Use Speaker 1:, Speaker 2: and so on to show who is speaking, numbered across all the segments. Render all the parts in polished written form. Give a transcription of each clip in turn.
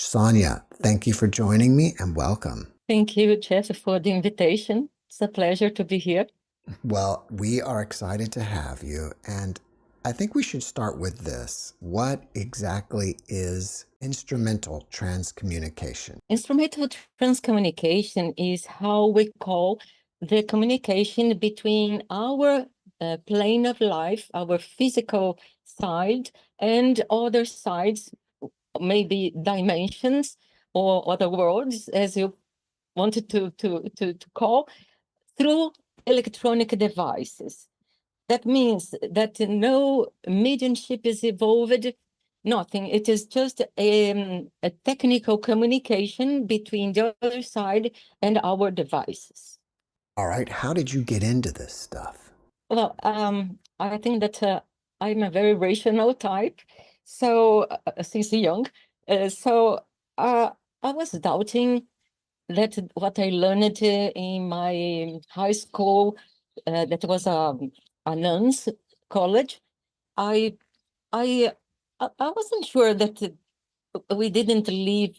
Speaker 1: Sonia, thank you for joining me and welcome.
Speaker 2: Thank you, Jeff, for the invitation. It's a pleasure to be here.
Speaker 1: Well, we are excited to have you, and I think we should start with this. What exactly is instrumental transcommunication?
Speaker 2: Instrumental transcommunication is how we call the communication between our plane of life, our physical side, and other sides, maybe dimensions or other worlds, as you wanted to call, through electronic devices. That means that no mediumship is evolved, nothing. It is just a technical communication between the other side and our devices.
Speaker 1: All right, how did you get into this stuff?
Speaker 2: Well, I think that I'm a very rational type. So since young, so I was doubting that what I learned in my high school, that was a nuns college. I I I wasn't sure that we didn't live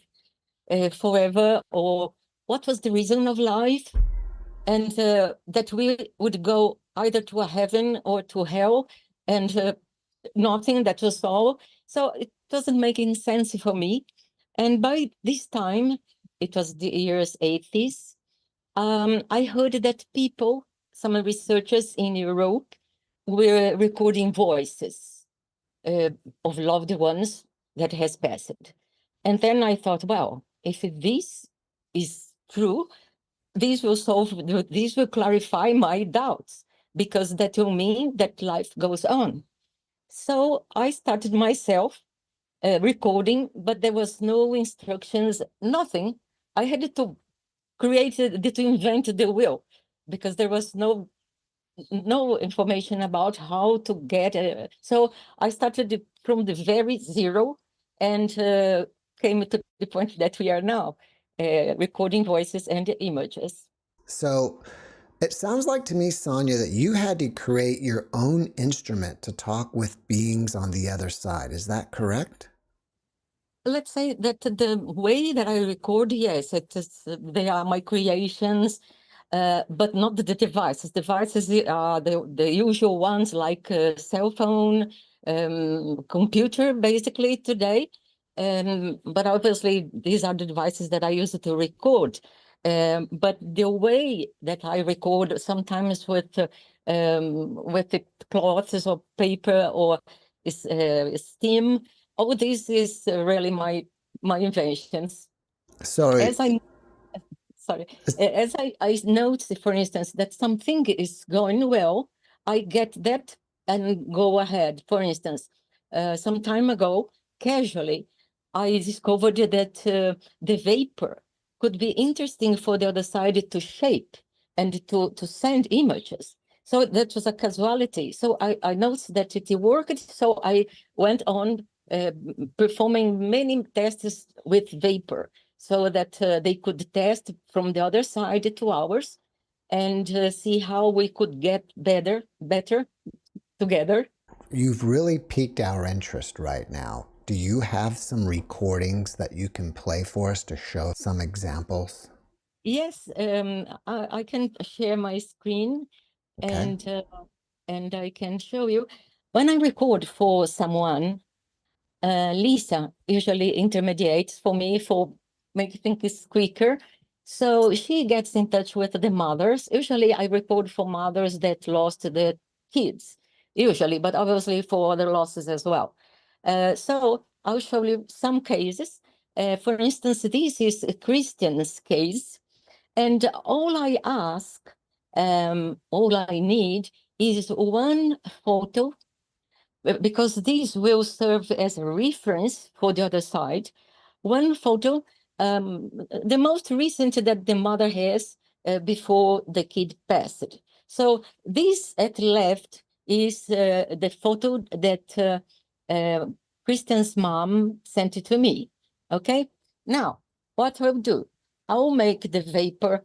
Speaker 2: forever, or what was the reason of life, and that we would go either to a heaven or to hell, and nothing, that was all. So it doesn't make any sense for me. And by this time, it was the years 80s, I heard that people, some researchers in Europe, were recording voices uh, of loved ones that has passed. And then I thought, well, if this is true, this will clarify my doubts, because that will mean that life goes on. So I started myself recording, but there was no instructions, nothing. I had to to invent the wheel, because there was no information about how to get it. So I started from the very zero, and came to the point that we are now, recording voices and images.
Speaker 1: So, it sounds like to me, Sonia, that you had to create your own instrument to talk with beings on the other side. Is that correct?
Speaker 2: Let's say that the way that I record, yes, it is, they are my creations, but not the devices. Devices are the usual ones, like cell phone, computer, basically today. But obviously, these are the devices that I use to record. But the way that I record, sometimes with the cloths or paper or steam, all this is really my inventions.
Speaker 1: Sorry.
Speaker 2: As I sorry, as I notice, for instance, that something is going well, I get that and go ahead. For instance, some time ago, casually, I discovered that the vapor could be interesting for the other side to shape and to send images. So that was a casualty. So I noticed that it worked. So I went on performing many tests with vapor, so that they could test from the other side to ours, and see how we could get better together.
Speaker 1: You've really piqued our interest right now. Do you have some recordings that you can play for us to show some examples?
Speaker 2: Yes, I can share my screen,
Speaker 1: Okay.
Speaker 2: and I can show you. When I record for someone, Lisa usually intermediates for me, for making things quicker. So she gets in touch with the mothers. Usually I record for mothers that lost their kids, usually, but obviously for other losses as well. So I'll show you some cases. For instance, this is a Christian's case. And all I ask, all I need is one photo, because these will serve as a reference for the other side. One photo, the most recent that the mother has before the kid passed. So this at left is the photo that Kristen's mom sent it to me. Okay, now what I'll do, I'll make the vapor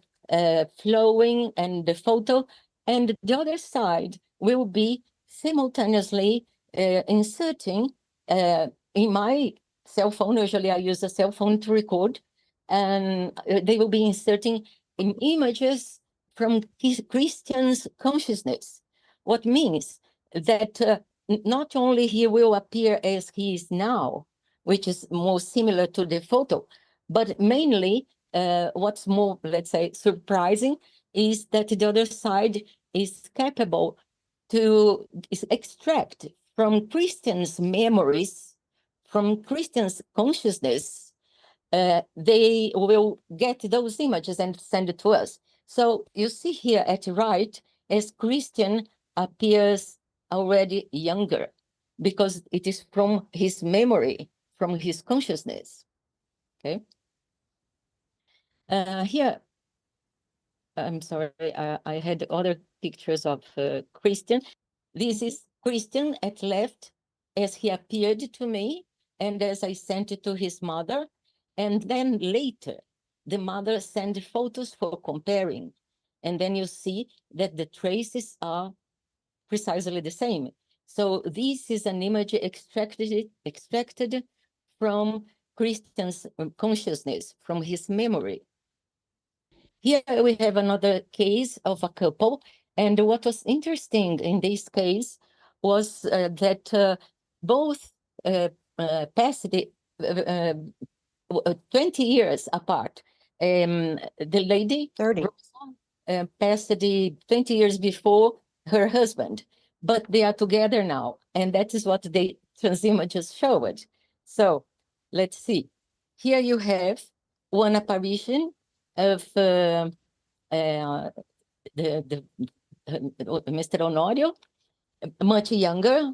Speaker 2: flowing and the photo, and the other side will be simultaneously inserting in my cell phone. Usually I use a cell phone to record, and they will be inserting images from Christian's consciousness. What means that not only he will appear as he is now, which is more similar to the photo, but mainly what's more, let's say, surprising is that the other side is capable to extract from Christian's memories, from Christian's consciousness, they will get those images and send it to us. So you see here at the right, as Christian appears already younger, because it is from his memory, from his consciousness. Okay. Here, I'm sorry, I had other pictures of Christian. This is Christian at left as he appeared to me and as I sent it to his mother. And then later, the mother sent photos for comparing. And then you see that the traces are precisely the same. So this is an image extracted from Christian's consciousness, from his memory. Here we have another case of a couple. And what was interesting in this case was that both passed 20 years apart. The lady
Speaker 3: 30.
Speaker 2: passed 20 years before her husband, but they are together now. And that is what the transimages showed. So let's see. Here you have one apparition of Mr. Honorio, much younger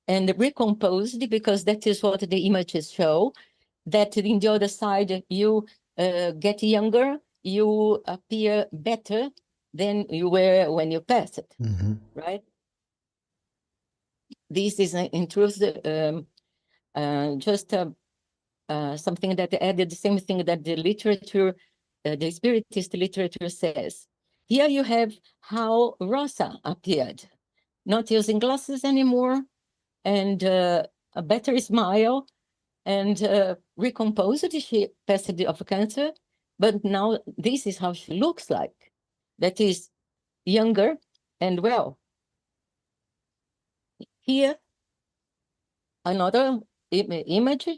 Speaker 2: and recomposed, because that is what the images show, that in the other side you get younger, you appear better than you were when you passed it, right? This is in truth just something that added the same thing that the literature, the Spiritist literature says. Here you have how Rosa appeared, not using glasses anymore, and a better smile, and recomposed. She passed of cancer, but now this is how she looks like. That is younger and well. Here, another image.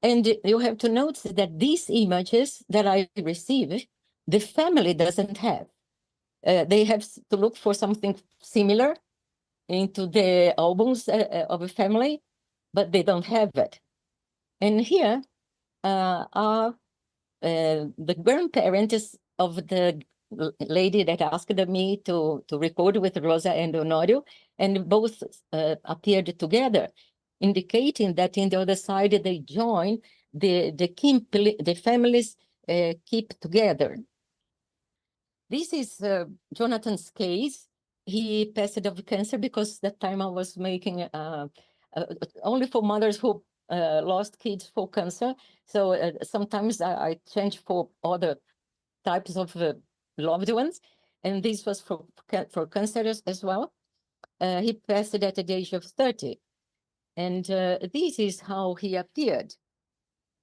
Speaker 2: And you have to notice that these images that I receive, the family doesn't have. They have to look for something similar into the albums of a family, but they don't have it. And here are the grandparents of the lady that asked me to record with Rosa and Honorio, and both appeared together, indicating that in the other side they join the families keep together. This is Jonathan's case. He passed of cancer because that time I was making only for mothers who lost kids for cancer. So sometimes I change for other types of loved ones, and this was for cancer as well. He passed at the age of 30. And this is how he appeared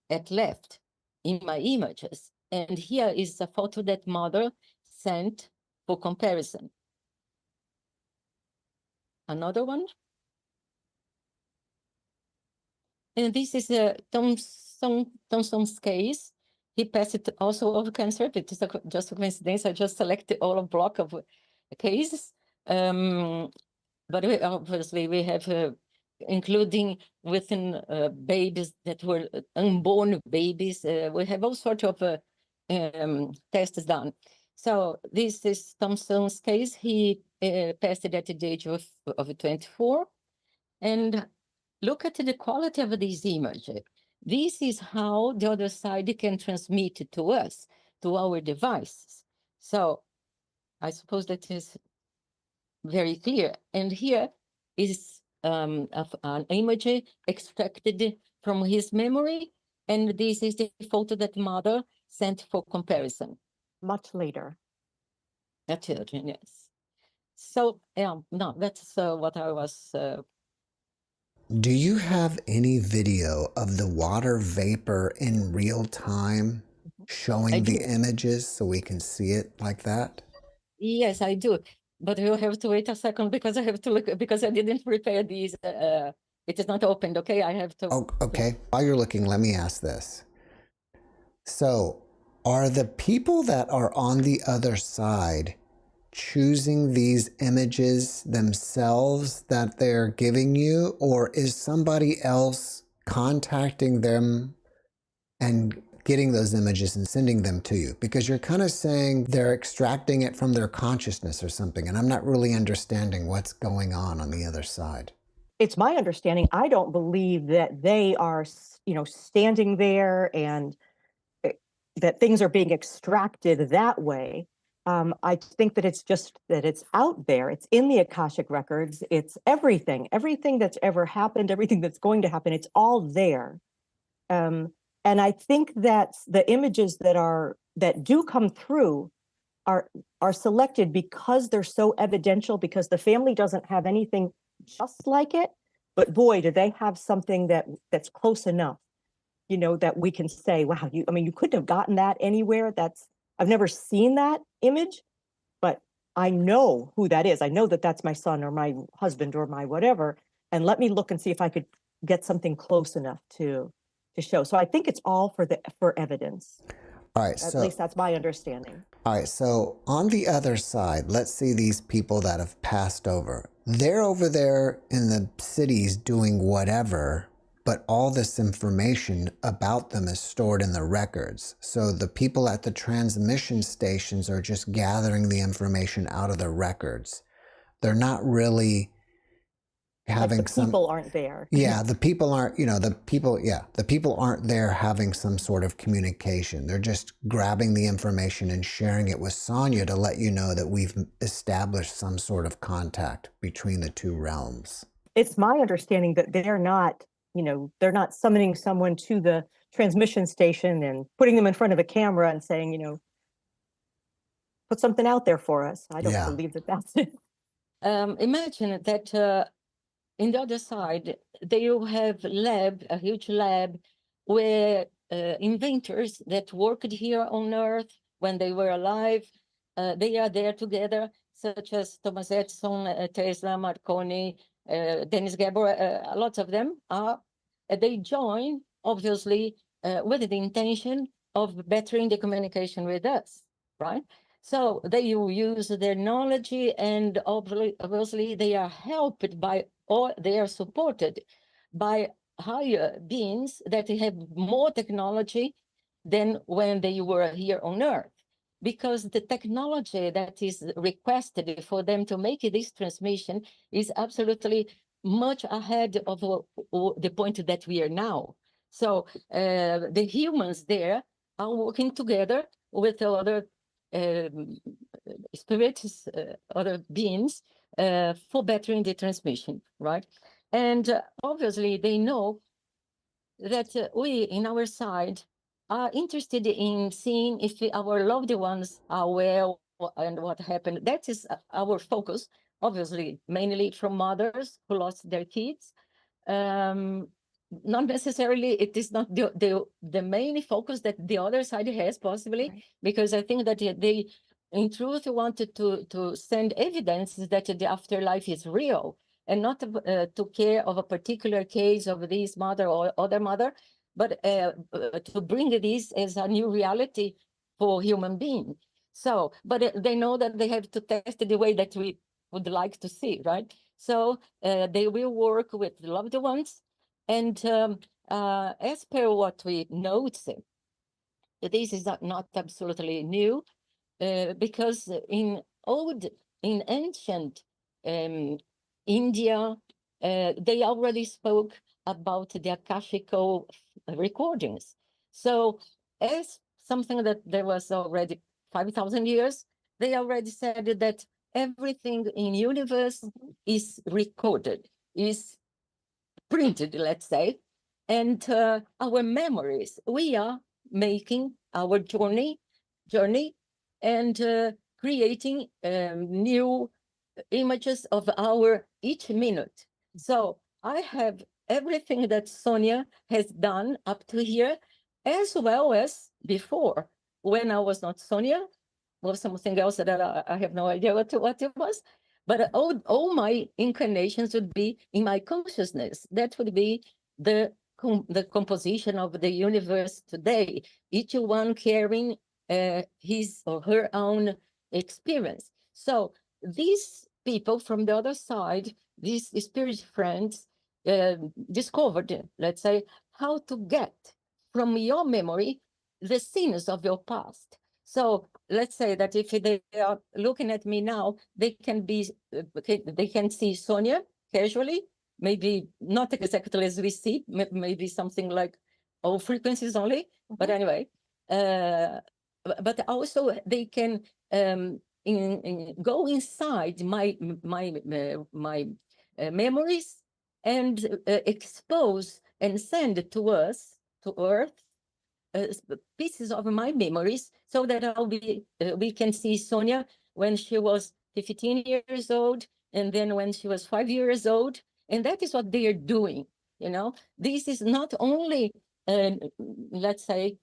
Speaker 2: at left in my images. And here is a photo that mother sent for comparison. Another one. And this is Thompson's case. He passed it also of cancer. It is just a coincidence. I just selected all a block of cases. But obviously we have including within babies that were unborn babies. We have all sorts of tests done. So this is Thompson's case. He passed it at the age of 24. And look at the quality of this image. This is how the other side can transmit it to us, to our devices. So I suppose that is very clear. And here is an image extracted from his memory. And this is the photo that mother sent for comparison.
Speaker 3: Much later.
Speaker 2: At children, yes. So, no, that's what I was
Speaker 1: Do you have any video of the water vapor in real time
Speaker 2: I
Speaker 1: showing the
Speaker 2: do.
Speaker 1: images so we can see it like that?
Speaker 2: Yes, I do. But you have to wait a second because I have to look because I didn't prepare these. It is not opened. Okay, I have to.
Speaker 1: Oh,
Speaker 2: Yeah.
Speaker 1: okay. While you're looking, let me ask this. So, are the people that are on the other side choosing these images themselves that they're giving you, or is somebody else contacting them and getting those images and sending them to you? Because you're kind of saying they're extracting it from their consciousness or something, and I'm not really understanding what's going on the other side.
Speaker 3: It's my understanding, I don't believe that they are, standing there and eh, that things are being extracted that way. I think that it's just that it's out there. It's in the Akashic records. It's everything that's ever happened, everything that's going to happen. It's all there. Um, and I think that the images that do come through are are selected because they're so evidential, because the family doesn't have anything just like it, but boy, do they have something that's close enough, that we can say, wow, you couldn't have gotten that anywhere. I've never seen that image, but I know who that is. I know that that's my son or my husband or my whatever, and let me look and see if I could get something close enough to show. So I think it's all for evidence.
Speaker 1: All right,
Speaker 3: At least that's my understanding.
Speaker 1: all right, so on the other side, let's see these people that have passed over. They're over there in the cities doing whatever, but all this information about them is stored in the records. So the people at the transmission stations are just gathering the information out of the records. They're not really
Speaker 3: Like
Speaker 1: having
Speaker 3: the people aren't there.
Speaker 1: yeah, the people aren't, the people aren't there having some sort of communication. They're just grabbing the information and sharing it with Sonia to let you know that we've established some sort of contact between the two realms.
Speaker 3: It's my understanding that they're not summoning someone to the transmission station and putting them in front of a camera and saying, put something out there for us. I don't
Speaker 1: Yeah.
Speaker 3: believe that that's it.
Speaker 2: Imagine that in the other side, they have a huge lab where inventors that worked here on Earth when they were alive, they are there together, such as Thomas Edison, Tesla, Marconi, Dennis Gabor, lots of them are. They join, obviously, with the intention of bettering the communication with us, right? So they will use their knowledge, and obviously they are helped by, or they are supported by higher beings that have more technology than when they were here on Earth. Because the technology that is requested for them to make this transmission is absolutely much ahead of the point that we are now. So the humans there are working together with other spirits, other beings, for bettering the transmission, right? And obviously they know that we, in our side, are interested in seeing if our loved ones are well and what happened. That is our focus, obviously, mainly from mothers who lost their kids. Not necessarily, it is not the main focus that the other side has, possibly,
Speaker 3: Right.
Speaker 2: because I think that they, in truth, wanted to send evidence that the afterlife is real, and not to care of a particular case of this mother or other mother, but to bring this as a new reality for human beings. So, but they know that they have to test it the way that we would like to see, right? So they will work with loved ones. And as per what we notice, this is not absolutely new, because in ancient India, they already spoke about the Akashical recordings. So as something that there was already 5,000 years, they already said that everything in universe is recorded, is printed, let's say, and our memories. We are making our journey, and creating new images of our each minute. So I have everything that Sonia has done up to here, as well as before, when I was not Sonia, was something else that I have no idea what it was. But all my incarnations would be in my consciousness. That would be the composition of the universe today, each one carrying his or her own experience. So these people from the other side, these spirit friends, discovered, let's say, how to get from your memory the scenes of your past. So let's say that if they are looking at me now, they can see Sonia casually, maybe not exactly as we see, maybe something like all frequencies only, but anyway. But also they can go inside my memories and expose and send to us, to Earth, pieces of my memories, so that we can see Sonia when she was 15 years old, and then when she was 5 years old, and that is what they are doing. This is not only, let's say,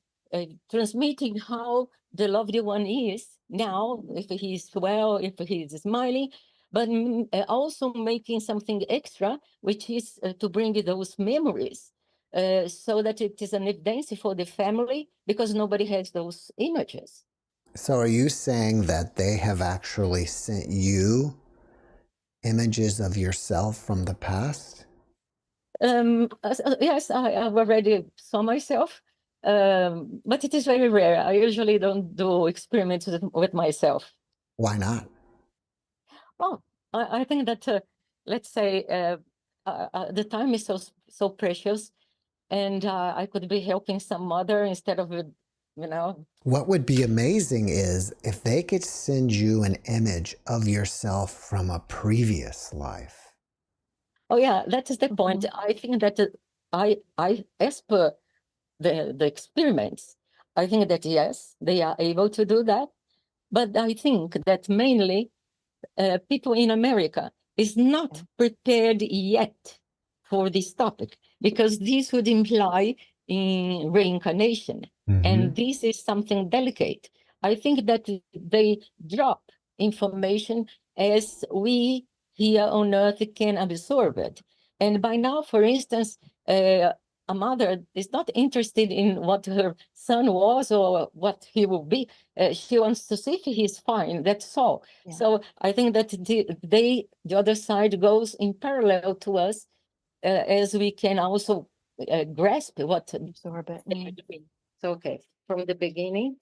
Speaker 2: transmitting how the loved one is now, if he's well, if he's smiling, but also making something extra, which is to bring those memories. So that it is an evidence for the family, because nobody has those images.
Speaker 1: So are you saying that they have actually sent you images of yourself from the past?
Speaker 2: Yes, I've already saw myself, but it is very rare. I usually don't do experiments with myself.
Speaker 1: Why not?
Speaker 2: Well, I think that, let's say, the time is so precious, and I could be helping some mother instead of,
Speaker 1: What would be amazing is if they could send you an image of yourself from a previous life.
Speaker 2: Oh yeah, that is the point. I think that I as per the experiments, I think that yes, they are able to do that. But I think that mainly people in America is not prepared yet for this topic, because this would imply in reincarnation. And this is something delicate. I think that they drop information as we here on Earth can absorb it. And by now, for instance, a mother is not interested in what her son was or what he will be. She wants to see if he's fine. That's all.
Speaker 3: Yeah.
Speaker 2: So I think that the other side goes in parallel to us, as we can also grasp what.
Speaker 3: Absorb it.
Speaker 2: So okay, from the beginning,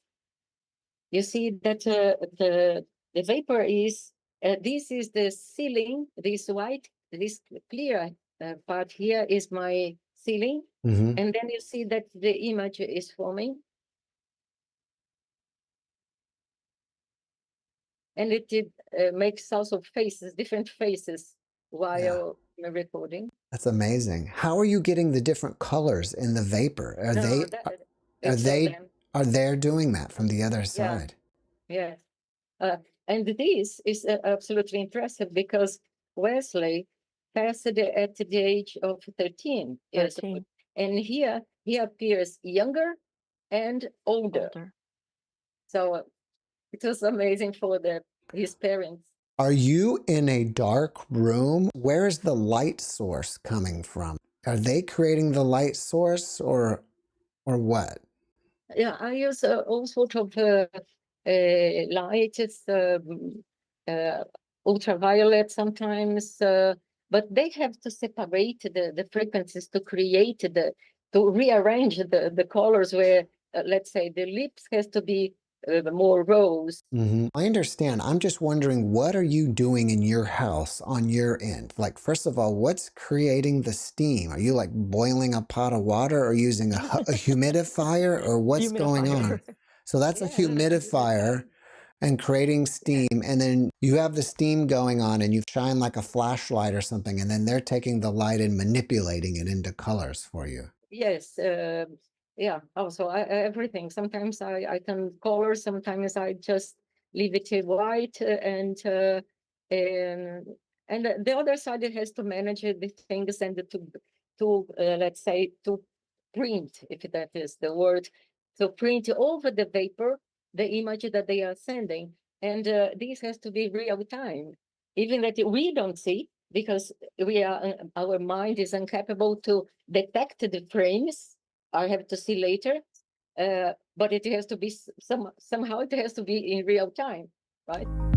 Speaker 2: you see that the vapor is. This is the ceiling. This white, this clear part here is my ceiling.
Speaker 1: Mm-hmm.
Speaker 2: And then you see that the image is forming. And it makes also faces, different faces while recording.
Speaker 1: That's amazing. How are you getting the different colors in the vapor? Are they doing that from the other side?
Speaker 2: Yeah. And this is absolutely impressive, because Wesley passed at the age of 13 years old. And here he appears younger and older. So it was amazing for his parents.
Speaker 1: Are you in a dark room? Where is the light source coming from? Are they creating the light source or what?
Speaker 2: Yeah, I use all sorts of light. It's ultraviolet sometimes, but they have to separate the frequencies to create to rearrange the colors where, let's say, the lips has to be more rose.
Speaker 1: Mm-hmm. I understand. I'm just wondering, what are you doing in your house on your end? Like, first of all, what's creating the steam? Are you like boiling a pot of water or using a humidifier, or what's going on? So that's a humidifier and creating steam. And then you have the steam going on and you shine like a flashlight or something. And then they're taking the light and manipulating it into colors for you.
Speaker 2: Yes. Yeah, also everything. Sometimes I can color, sometimes I just leave it white, and the other side, it has to manage the things and to to let's say, to print, if that is the word, to print over the vapor the image that they are sending. And this has to be real time, even that we don't see, because we are our mind is incapable to detect the frames. I have to see later, but it has to be somehow it has to be in real time, right?